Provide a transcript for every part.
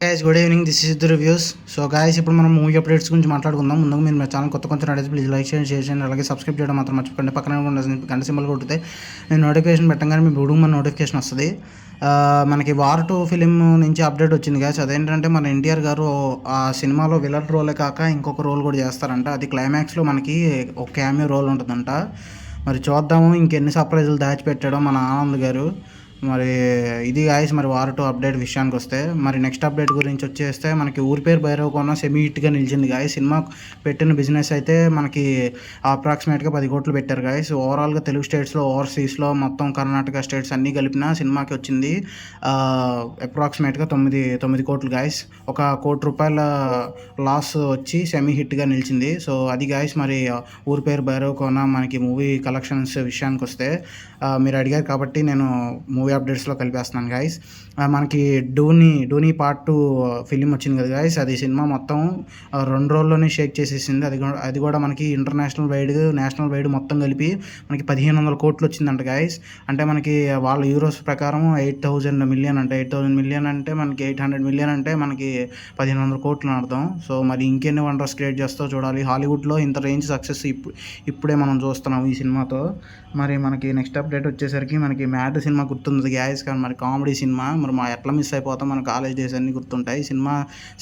Guys good evening, this is the reviews. So guys, ఇప్పుడు మనం movie updates గురించి మాట్లాడుకుందాం. ముందుగా మీరు మా ఛానల్ కొత్త నడిచి ప్లీజ్ లైక్ చేయండి, షేర్ చేయండి, అలాగే సబ్స్క్రైబ్ చేయడం మాత్రం మర్చిపోకండి. పక్కన ఉన్న గంట సింబల్ కొడితే నేను నోటిఫికేషన్ పెట్టగానే మీ బుడుగు మన నోటిఫికేషన్ వస్తుంది. మనకి వార్ 2 ఫిలిం నుంచి అప్డేట్ వచ్చింది గాయస్. అదేంటంటే మన ఎన్టీఆర్ గారు ఆ సినిమాలో విలన్ రోలే కాక ఇంకొక రోల్ కూడా చేస్తారంట. అది క్లైమాక్స్లో మనకి ఒక క్యామియో రోల్ ఉంటుందంట. మరి చూద్దాము ఇంకెన్ని సర్ప్రైజులు దాచిపెట్టాడో మన ఆనంద్ గారు. మరి ఇది గాయస్, మరి వార్ 2 అప్డేట్ విషయానికి వస్తే, మరి నెక్స్ట్ అప్డేట్ గురించి వచ్చేస్తే మనకి ఊరి పేరు భైరవకొండ సెమీ హిట్గా నిలిచింది గాయస్. సినిమా పెట్టిన బిజినెస్ అయితే మనకి అప్రాక్సిమేట్గా 10 కోట్లు పెట్టారు గాయస్. ఓవరాల్గా తెలుగు స్టేట్స్లో, ఓవర్సీస్లో మొత్తం కర్ణాటక స్టేట్స్ అన్నీ కలిపిన సినిమాకి వచ్చింది అప్రాక్సిమేట్గా 9 కోట్లు గాయస్. ఒక ₹1 లాస్ వచ్చి సెమీ హిట్గా నిలిచింది. సో అది గాయస్, మరి ఊరి పేరు భైరవకొండ మనకి మూవీ కలెక్షన్స్ విషయానికి వస్తే మీరు అడిగారు కాబట్టి నేను మూవీ అప్డేట్స్లో కలిపేస్తున్నాను గాయస్. మనకి డూనీ పార్ట్ 2 ఫిలిం వచ్చింది కదా గాయస్. అది సినిమా మొత్తం 2 రోజుల్లోనే షేక్ చేసేసింది. అది కూడా మనకి ఇంటర్నేషనల్ వైడ్, నేషనల్ వైడ్ మొత్తం కలిపి మనకి 1500 కోట్లు వచ్చిందంట గాయస్. అంటే మనకి వాళ్ళ యూరోస్ ప్రకారం 8,000 మిలియన్ అంటే 8,000 మిలియన్ అంటే మనకి 800 మిలియన్ అంటే మనకి 1500 కోట్లు అర్థం. సో మరి ఇంకెన్ని వండర్స్ క్రియేట్ చేస్తో చూడాలి. హాలీవుడ్లో ఇంత రేంజ్ సక్సెస్ ఇప్పుడే మనం చూస్తున్నాం ఈ సినిమాతో. మరి మనకి నెక్స్ట్ అప్డేట్ వచ్చేసరికి మనకి మ్యాడ్ సినిమా గుర్తుంది గ్యాస్, కానీ మరి కామెడీ సినిమా మరి ఎట్లా మిస్ అయిపోతాం, మన కాలేజ్ డేస్ అన్నీ గుర్తుంటాయి. సినిమా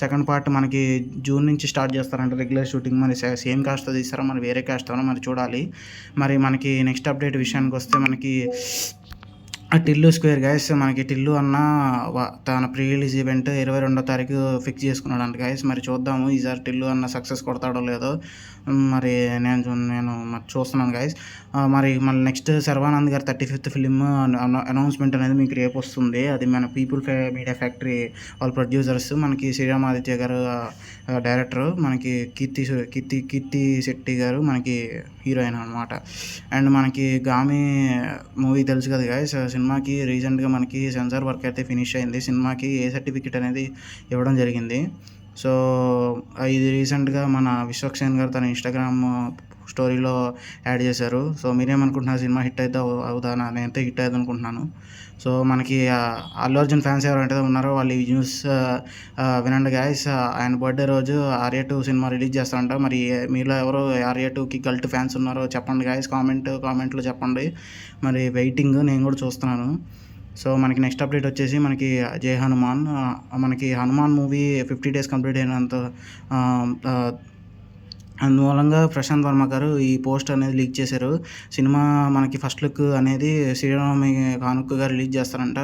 సెకండ్ పార్ట్ మనకి జూన్ నుంచి స్టార్ట్ చేస్తారంట రెగ్యులర్ షూటింగ్. మరి సేమ్ కాస్ట్తో తీస్తారా, మరి వేరే కాస్ట్తో మరి చూడాలి. మరి మనకి నెక్స్ట్ అప్డేట్ విషయానికి వస్తే మనకి టిల్లు స్క్వేర్ గాయస్. మనకి టిల్లు అన్న తన ప్రీ రిలీజ్ ఈవెంట్ 22వ తారీఖు ఫిక్స్ చేసుకున్నాడు గాయస్. మరి చూద్దాము ఈసారి టిల్లు అన్న సక్సెస్ కొడతాడో లేదో. మరి నేను చూస్తున్నాను గాయస్. మరి మళ్ళీ నెక్స్ట్ శర్వానంద్ గారి 35th ఫిలిం అనౌన్స్మెంట్ అనేది మీకు రేపు వస్తుంది. అది మన పీపుల్ మీడియా ఫ్యాక్టరీ వాళ్ళ ప్రొడ్యూసర్స్. మనకి శ్రీరామ్ ఆదిత్య గారు డైరెక్టర్, మనకి కీర్తి శెట్టి గారు మనకి హీరోయిన్ అనమాట. అండ్ మనకి గామి మూవీ తెలుసు కదా గాయస్. సినిమాకి రీసెంట్గా మనకి సెన్సార్ వర్క్ అయితే ఫినిష్ అయింది. సినిమాకి ఏ సర్టిఫికెట్ అనేది ఇవ్వడం జరిగింది. సో ఇది రీసెంట్గా మన విశ్వక్సేన్ గారు తన ఇన్స్టాగ్రామ్ స్టోరీలో యాడ్ చేశారు. సో మీరేమనుకుంటున్నారు, సినిమా హిట్ అయితే అవుదా? నేనైతే హిట్ అయ్యేది అనుకుంటున్నాను. సో మనకి అల్లు అర్జున్ ఫ్యాన్స్ ఎవరైతే ఉన్నారో వాళ్ళు ఈ న్యూస్ వినండి గాయస్. ఆయన బర్త్డే రోజు ఆర్య 2 సినిమా రిలీజ్ చేస్తారంట. మరి మీలో ఎవరు ఆర్య 2కి కల్ట్ ఫ్యాన్స్ ఉన్నారో చెప్పండి గాయస్, కామెంట్లో చెప్పండి. మరి వెయిటింగ్, నేను కూడా చూస్తున్నాను. సో మనకి నెక్స్ట్ అప్డేట్ వచ్చేసి మనకి జై హనుమాన్. మనకి హనుమాన్ మూవీ 50 days కంప్లీట్ అయినంత అందుమూలంగా ప్రశాంత్ వర్మ గారు ఈ పోస్ట్ అనేది లీక్ చేశారు. సినిమా మనకి ఫస్ట్ లుక్ అనేది శ్రీరామనవమి కానుకగా రిలీజ్ చేస్తారంట.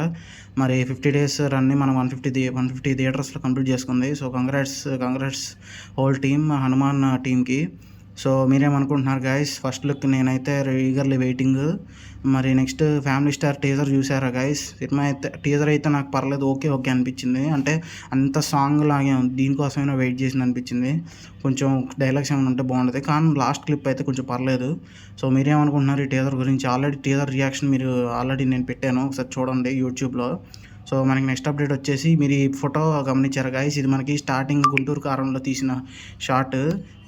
మరి 50 days రన్ని మనం 150 థియేటర్స్లో కంప్లీట్ చేసుకుంది. So congrats whole team, Hanuman టీమ్కి. సో మీరేమనుకుంటున్నారు గాయస్? ఫస్ట్ లుక్ నేనైతే ఈగర్లీ వెయిటింగ్. మరి నెక్స్ట్ ఫ్యామిలీ స్టార్ టీజర్ చూసారా గాయస్? సినిమా అయితే టీజర్ అయితే నాకు పర్లేదు, ఓకే అనిపించింది. అంటే అంత సాంగ్ లాగే ఉంది, దీనికోసమైనా వెయిట్ చేసింది అనిపించింది. కొంచెం డైలాగ్స్ ఏమైనా ఉంటే బాగుంటుంది, కానీ లాస్ట్ క్లిప్ అయితే కొంచెం పర్లేదు. సో మీరేమనుకుంటున్నారు ఈ టీజర్ గురించి? ఆల్రెడీ టీజర్ రియాక్షన్ నేను పెట్టాను, ఒకసారి చూడండి యూట్యూబ్లో. సో మనకి నెక్స్ట్ అప్డేట్ వచ్చేసి మీరు ఈ ఫోటో గమనించారు గాయస్. ఇది మనకి స్టార్టింగ్ గుంటూరు కారంలో తీసిన షాట్.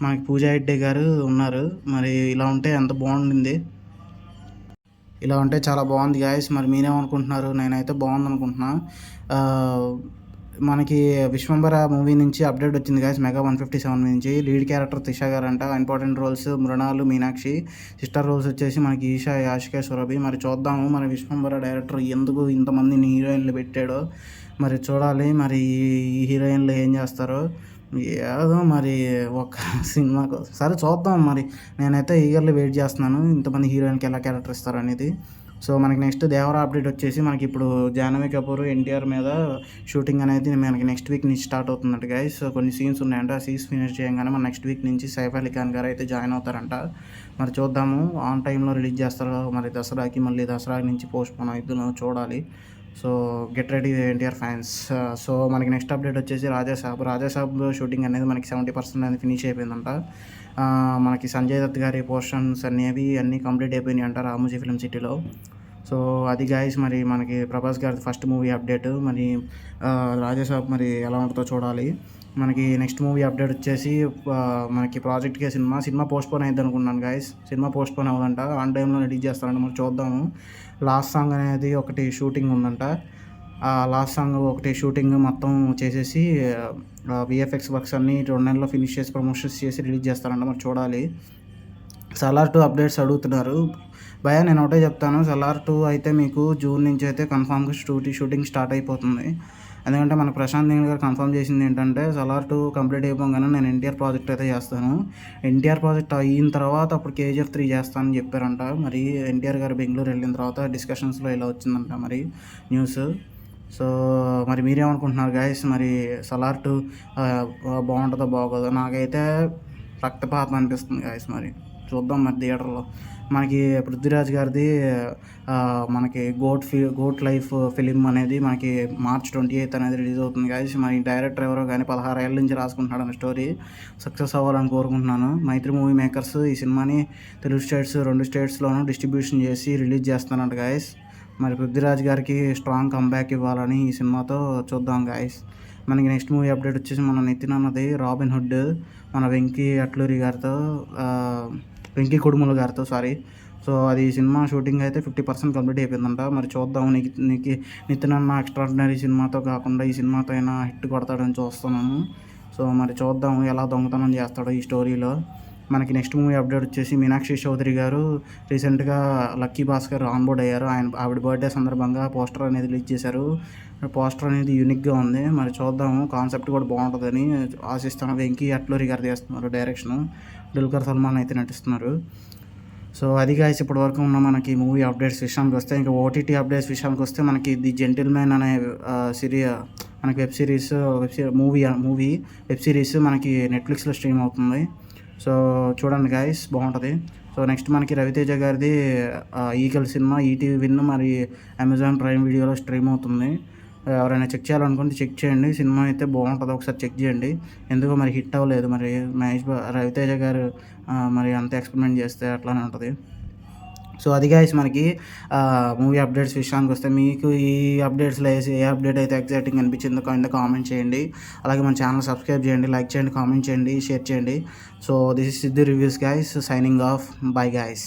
మనకి పూజా హెగ్డే గారు ఉన్నారు. మరి ఇలా ఉంటే ఎంత బాగుండింది, ఇలా ఉంటే చాలా బాగుంది గాయస్. మరి మీరేమనుకుంటున్నారు? నేనైతే బాగుంది అనుకుంటున్నా. మనకి విశ్వంబర మూవీ నుంచి అప్డేట్ వచ్చింది గాయస్. మెగా 157 నుంచి లీడ్ క్యారెక్టర్ త్రిష గారు అంట. Important roles Mrunal, Meenakshi. Sister roles వచ్చేసి మనకి ఈషా, యాషికా, సురభి. మరి చూద్దాము మరి విశ్వంబర డైరెక్టర్ ఎందుకు ఇంతమందిని హీరోయిన్లు పెట్టాడో మరి చూడాలి. మరి ఈ హీరోయిన్లు ఏం చేస్తారో ఏదో మరి ఒక సినిమాకు సరే చూద్దాం. మరి నేనైతే ఈగర్లీ వెయిట్ చేస్తున్నాను ఇంతమంది హీరోయిన్కి ఎలా క్యారెక్టర్ ఇస్తారు అనేది. సో మనకి నెక్స్ట్ దేవరా అప్డేట్ వచ్చేసి మనకి ఇప్పుడు జాహ్నవి కపూర్ ఎన్టీఆర్ మీద షూటింగ్ అనేది మనకి నెక్స్ట్ వీక్ నుంచి స్టార్ట్ అవుతుందంట గాయస్. సో కొన్ని సీన్స్ ఉన్నాయంట, ఆ సీన్స్ ఫినిష్ చేయగానే మన నెక్స్ట్ వీక్ నుంచి సైఫ్ అలీ ఖాన్ గారు అయితే జాయిన్ అవుతారంట. మరి చూద్దాము ఆన్ టైంలో రిలీజ్ చేస్తారో మరి దసరాకి, మళ్ళీ దసరా నుంచి పోస్ట్ పోన్ అవుతుందో చూడాలి. So get ready NTR fans. So మనకి నెక్స్ట్ అప్డేట్ వచ్చేసి రాజాసాబ్ షూటింగ్ అనేది మనకి 70% అనేది ఫినిష్ అయిపోయిందంట. మనకి సంజయ్ దత్ గారి పోర్షన్స్ అన్నీ కంప్లీట్ అయిపోయినాయి అంట రామోజీ ఫిలిం సిటీలో. సో అది గాయస్, మరి మనకి ప్రభాస్ గారి ఫస్ట్ మూవీ అప్డేట్. మరి రాజాసాబ్ మరి ఎలా ఉంటుందో చూడాలి. మనకి నెక్స్ట్ మూవీ అప్డేట్ వచ్చేసి మనకి ప్రాజెక్ట్ కే సినిమా పోస్ట్పోన్ అయ్యింది అనుకున్నాను గాయస్. సినిమా పోస్ట్పోన్ అవ్వదంట, ఆన్ టైంలో రిలీజ్ చేస్తారంట. మరి చూద్దాము. లాస్ట్ సాంగ్ అనేది ఒకటి షూటింగ్ ఉందంట. లాస్ట్ సాంగ్ ఒకటి షూటింగ్ మొత్తం చేసేసి విఎఫ్ఎక్స్ వర్క్స్ అన్నీ 2 నెలల్లో ఫినిష్ చేసి ప్రమోషన్స్ చేసి రిలీజ్ చేస్తారంట. మరి చూడాలి. సలార్ 2 అప్డేట్స్ అడుగుతున్నారు. భయ్యా నేను ఒకటే చెప్తాను, సలార్ 2 అయితే మీకు జూన్ నుంచి అయితే కన్ఫామ్‌గా షూటింగ్ స్టార్ట్ అయిపోతుంది. ఎందుకంటే మన ప్రశాంత్ నీల్ గారు కన్ఫర్మ్ చేసింది ఏంటంటే సలార్ 2 కంప్లీట్ అయిపోగానే నేను ఎన్టీఆర్ ప్రాజెక్ట్ అయితే చేస్తాను. ఎన్టీఆర్ ప్రాజెక్ట్ అయిన తర్వాత అప్పుడు కేజీఎఫ్ 3 చేస్తానని చెప్పారంట. మరి ఎన్టీఆర్ గారు బెంగుళూరు వెళ్ళిన తర్వాత డిస్కషన్స్‌లో ఇలా వచ్చిందంట మరి న్యూస్. సో మరి మీరేమనుకుంటున్నారు గైస్? మరి సలార్ 2 బాగుంటుందో బాగోదో? నాకైతే రక్తపాతం అనిపిస్తుంది గైస్. మరి చూద్దాం మరి థియేటర్లో. మనకి పృథ్వీరాజ్ గారిది మనకి గోట్ లైఫ్ ఫిలిం అనేది మనకి మార్చ్ 28 అనేది రిలీజ్ అవుతుంది గైస్. మరి డైరెక్టర్ ఎవరో కానీ 16 ఏళ్ళ నుంచి రాసుకుంటున్నాడు అన్న స్టోరీ. సక్సెస్ అవ్వాలని కోరుకుంటున్నాను. మైత్రి మూవీ మేకర్స్ ఈ సినిమాని తెలుగు స్టేట్స్ 2 స్టేట్స్లోనూ డిస్ట్రిబ్యూషన్ చేసి రిలీజ్ చేస్తానంట గైస్. మరి పృథ్వీరాజ్ గారికి స్ట్రాంగ్ కంబ్యాక్ ఇవ్వాలని ఈ సినిమాతో చూద్దాం గైస్. మనకి నెక్స్ట్ మూవీ అప్డేట్ వచ్చేసి మన నితిన్ అన్నది రాబిన్ హుడ్, మన వెంకీ కొడుముల గారితో సో అది సినిమా షూటింగ్ అయితే 50% కంప్లీట్ అయిపోయిందంట. మరి చూద్దాం. నితిన్ అన్న ఎక్స్ట్రాడినరీ సినిమాతో కాకుండా ఈ సినిమాతో అయినా హిట్ కొడతాడని చూస్తున్నాను. సో మరి చూద్దాం ఎలా దొంగతనం చేస్తాడో ఈ స్టోరీలో. మనకి నెక్స్ట్ మూవీ అప్డేట్ వచ్చేసి మీనాక్షి చౌదరి గారు రీసెంట్గా లక్కీ భాస్కర్ ఆన్బోర్డ్ అయ్యారు. ఆవిడ బర్త్డే సందర్భంగా పోస్టర్ అనేది రిలీజ్ చేశారు. పోస్టర్ అనేది యూనిక్గా ఉంది. మరి చూద్దాము, కాన్సెప్ట్ కూడా బాగుంటుందని ఆశిస్తాను. వెంకీ అట్లూరి గారు చేస్తున్నారు డైరెక్షన్, దుల్కర్ సల్మాన్ అయితే నటిస్తున్నారు. సో అది గాయస్ ఇప్పటి వరకు ఉన్న మనకి మూవీ అప్డేట్స్ విషయానికి వస్తే. ఇంకా ఓటీటీ అప్డేట్స్ విషయానికి వస్తే మనకి ది జెంటిల్మెన్ అనే మనకి వెబ్ సిరీస్ మనకి నెట్ఫ్లిక్స్లో స్ట్రీమ్ అవుతుంది. సో చూడండి గాయస్, బాగుంటుంది. సో నెక్స్ట్ మనకి రవితేజ గారిది ఈగల్ సినిమా ఈటీవీ విన్ మరి అమెజాన్ ప్రైమ్ వీడియోలో స్ట్రీమ్ అవుతుంది. ఎవరైనా చెక్ చేయాలనుకుంటే చెక్ చేయండి. సినిమా అయితే బాగుంటుంది, ఒకసారి చెక్ చేయండి. ఎందుకో మరి హిట్ అవ్వలేదు. మరి రవితేజ గారు మరి అంత ఎక్స్పెరిమెంట్ చేస్తే అట్లానే ఉంటుంది. సో అది గాయస్ మనకి మూవీ అప్డేట్స్ విషయానికి వస్తే. మీకు ఈ అప్డేట్స్లో ఏ అప్డేట్ అయితే ఎగ్జైటింగ్ అనిపించిందో కింద కామెంట్ చేయండి. అలాగే మన ఛానల్ సబ్స్క్రైబ్ చేయండి, లైక్ చేయండి, కామెంట్ చేయండి, షేర్ చేయండి. So this is Siddhu reviews guys, signing off. By guys.